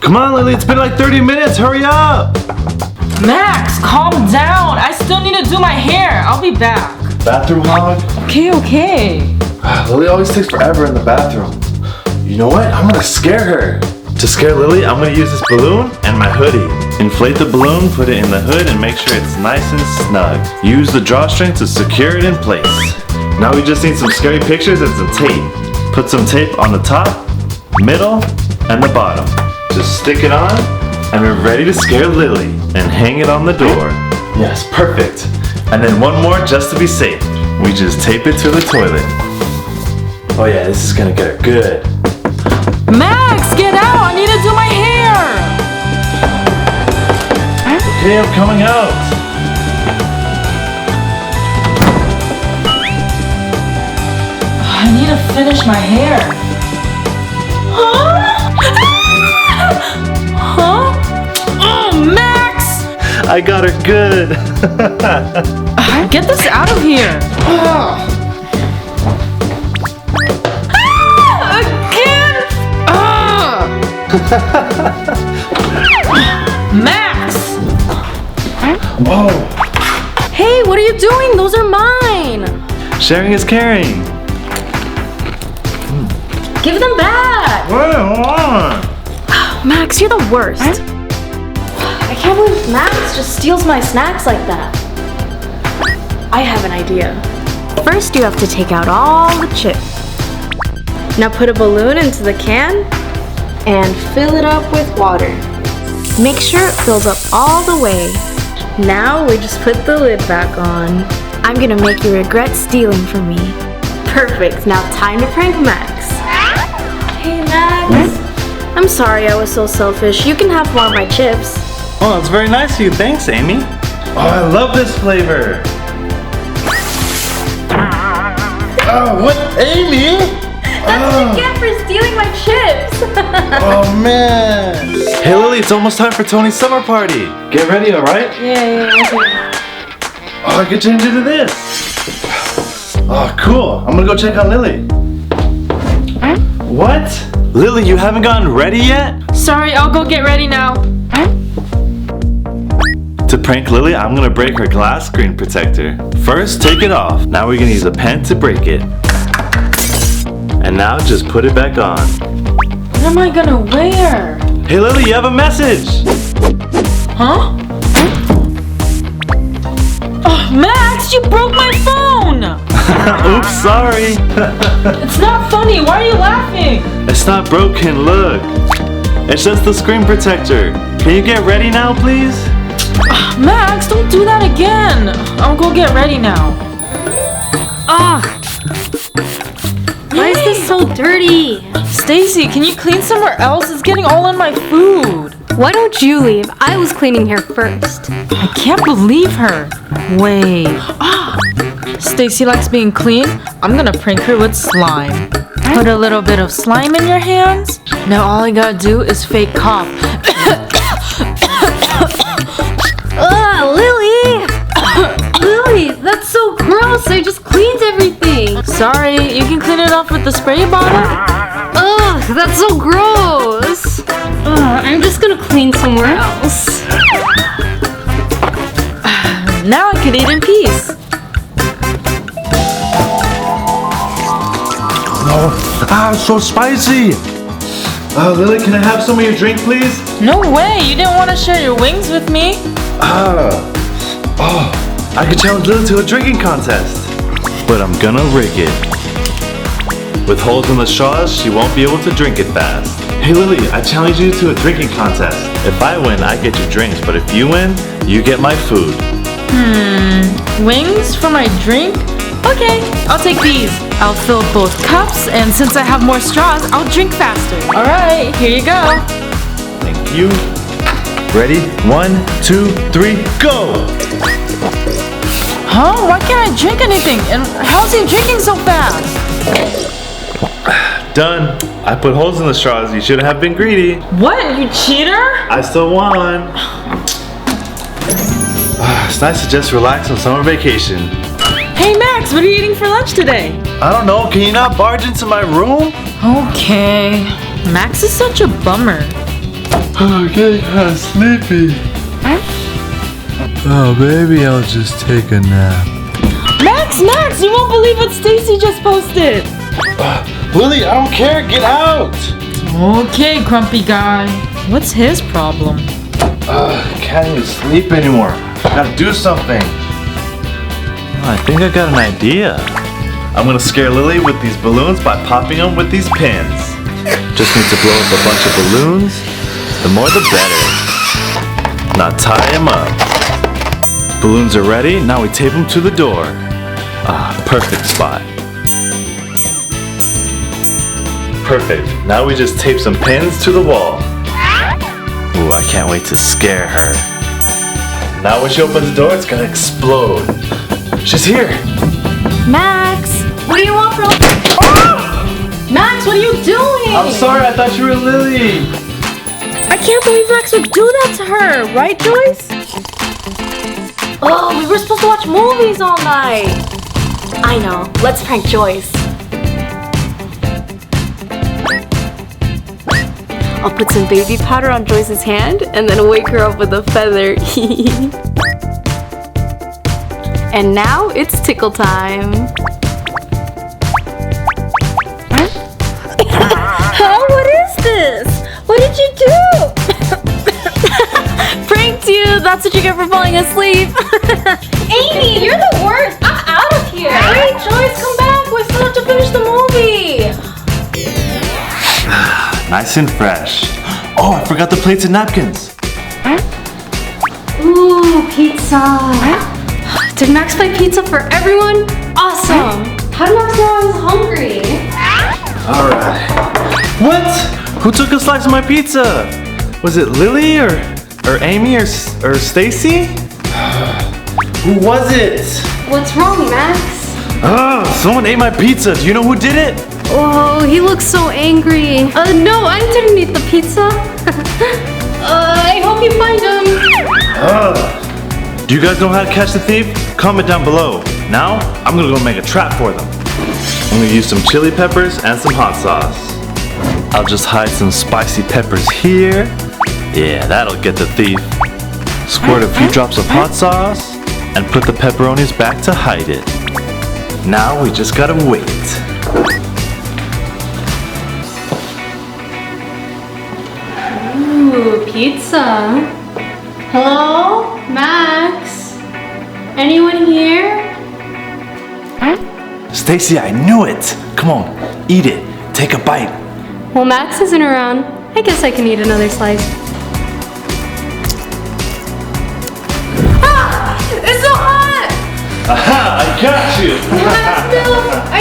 Come on, Lily, it's been like 30 minutes. Hurry up. Max, calm down. I still need to do my hair. I'll be back. Bathroom hog? Okay. Lily always takes forever in the bathroom. You know what? I'm gonna scare her. To scare Lily, I'm gonna use this balloon and my hoodie. Inflate the balloon, put it in the hood, and make sure it's nice and snug. Use the drawstring to secure it in place. Now we just need some scary pictures and some tape. Put some tape on the top, middle, and the bottom. Just stick it on, and we're ready to scare Lily. And hang it on the door. Yes, perfect. And then one more just to be safe. We just tape it to the toilet. Oh yeah, this is gonna get her good. Max, get out! I need to do my hair! Okay, I'm coming out. I need to finish my hair. Huh? Huh? Oh, Max! I got her good. Get this out of here. Again! Max! Whoa. Hey, what are you doing? Those are mine. Sharing is caring. Give them back. What do you want? Max, you're the worst. I can't believe Max just steals my snacks like that. I have an idea. First, you have to take out all the chips. Now put a balloon into the can and fill it up with water. Make sure it fills up all the way. Now we just put the lid back on. I'm gonna make you regret stealing from me. Perfect, now time to prank Max. Hey Max. I'm sorry I was so selfish. You can have more of my chips. Oh, it's very nice of you. Thanks, Amy. Oh, I love this flavor. Oh, what? Amy? That's what you get for stealing my chips. Oh, man. Hey, Lily, it's almost time for Tony's summer party. Get ready, all right? Yeah, okay. Oh, I could change into this. Oh, cool. I'm gonna go check on Lily. What? Lily, you haven't gotten ready yet? Sorry, I'll go get ready now. To prank Lily, I'm gonna break her glass screen protector. First, take it off. Now we're gonna use a pen to break it. And now just put it back on. What am I gonna wear? Hey Lily, you have a message! Huh? Oh, Max, you broke my phone! Oops, sorry. It's not funny, why are you laughing? It's not broken, look. It's just the screen protector. Can you get ready now, please? Max, don't do that again. I'll go get ready now. Why is this so dirty? Stacy, can you clean somewhere else? It's getting all in my food. Why don't you leave? I was cleaning here first. I can't believe her. Wait. Stacy likes being clean. I'm gonna prank her with slime. Put a little bit of slime in your hands. Now all I gotta do is fake cough. Lily! Lily, that's so gross. I just cleaned everything. Sorry, you can clean it off with the spray bottle. Ugh, that's so gross. I'm just gonna clean somewhere else. Now I could eat in peace. Oh, so spicy. Lily, can I have some of your drink, please? No way, you didn't want to share your wings with me. I could challenge Lily to a drinking contest. But I'm gonna rig it. With holes in the straws, she won't be able to drink it fast. Hey Lily, I challenge you to a drinking contest. If I win, I get your drinks, but if you win, you get my food. Wings for my drink? Okay, I'll take these. I'll fill both cups, and since I have more straws, I'll drink faster. All right, here you go. Thank you. Ready? 1, 2, 3, go! Huh? Why can't I drink anything? And how's he drinking so fast? Done. I put holes in the straws. You shouldn't have been greedy. What? You cheater? I still won. It's nice to just relax on summer vacation. Hey Max, what are you eating for lunch today? I don't know. Can you not barge into my room? Okay. Max is such a bummer. Oh, I'm getting kind of sleepy. Oh, maybe I'll just take a nap. Max, you won't believe what Stacy just posted. Lily, I don't care. Get out. Okay, grumpy guy. What's his problem? Can't even sleep anymore. Gotta do something. I think I got an idea. I'm gonna scare Lily with these balloons by popping them with these pins. Just need to blow up a bunch of balloons. The more the better. Now tie them up. Balloons are ready. Now we tape them to the door. Perfect spot. Perfect. Now we just tape some pins to the wall. Ooh, I can't wait to scare her. Now when she opens the door, it's gonna explode. She's here. Max, what do you want from? Oh! Max, what are you doing? I'm sorry, I thought you were Lily. I can't believe Max would do that to her, right, Joyce? Oh, we were supposed to watch movies all night. I know. Let's prank Joyce. I'll put some baby powder on Joyce's hand and then wake her up with a feather. And now it's tickle time. Huh? What is this? What did you do? Pranked you. That's what you get for falling asleep. Amy, you're the worst. I'm out of here. Wait, Joyce, come back. We still have to finish the movie. Nice and fresh. Oh, I forgot the plates and napkins. Ooh, pizza. Did Max buy pizza for everyone? Awesome. How did Max know I was hungry? Alright. What? Who took a slice of my pizza? Was it Lily or Amy or Stacy? Who was it? What's wrong, Max? Someone ate my pizza. Do you know who did it? Oh, he looks so angry. No, I didn't eat the pizza. I hope you find him. Do you guys know how to catch the thief? Comment down below. Now, I'm gonna go make a trap for them. I'm gonna use some chili peppers and some hot sauce. I'll just hide some spicy peppers here. Yeah, that'll get the thief. Squirt a few drops of hot sauce and put the pepperonis back to hide it. Now we just gotta wait. Ooh, pizza. Hello, Max? Anyone here? Stacy, I knew it. Come on, eat it. Take a bite. Well, Max isn't around. I guess I can eat another slice. Ah! It's so hot! Aha, I got you. Max, no! I